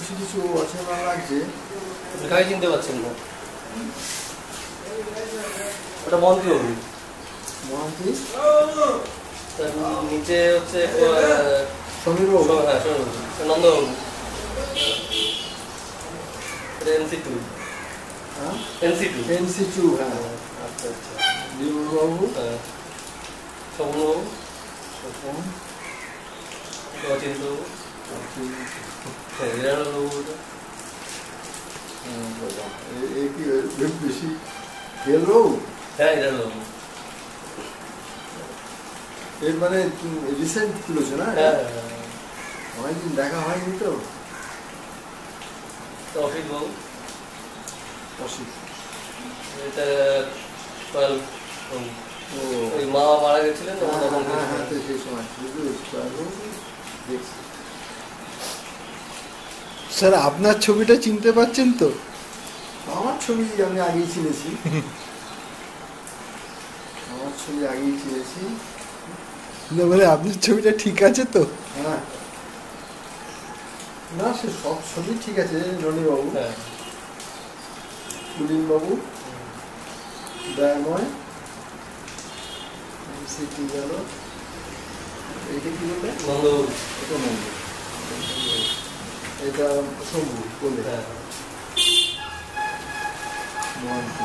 কিছু কিছু অচেনা লাগছে। কাকে চিনতে পারছেন না? ওটা মন্ত্রী বাবু। মহান্তি তার নিচে হচ্ছে সমীর বাবু। হ্যাঁ সমীরবাবু, নন্দবাবু। এটা NC2। হ্যাঁ NC2। NC2 হ্যাঁ। আচ্ছা আচ্ছা। বিমল বাবু, হ্যাঁ স্বপ্নবাবু, স্বপন, অচিন্তবাবু, হ্যাঁ হিরানন্দবাবু। কি বেশি খেল বাবু? হ্যাঁ হিরানন্দবাবু। এর মানে রিসেন্ট তুলেছে না? হ্যাঁ অনেকদিন দেখা হয়নি তো। অসিত বাবু। অসিত, এটা পাল বাবু। ও ওই মা মারা গেছিলেন তখন হ্যাঁ হ্যাঁ, তো সেই সময় দেখছি। স্যার আপনার ছবিটা চিনতে পারছেন তো? আমার ছবি আমি আগেই চিনেছি, আমার ছবি আগেই চিনেছি। না মানে আপনার ছবিটা ঠিক আছে তো? হ্যাঁ, না সে সব ছবি ঠিক আছে। রনিবাবু, হ্যাঁ কুলিনবাবু, দয়াময়, সিটি গেল। এইটা কি বললে? নন্দবাবু। এটা মন্দির, এটা শম্ভু বলে। হ্যাঁ মহান্তি।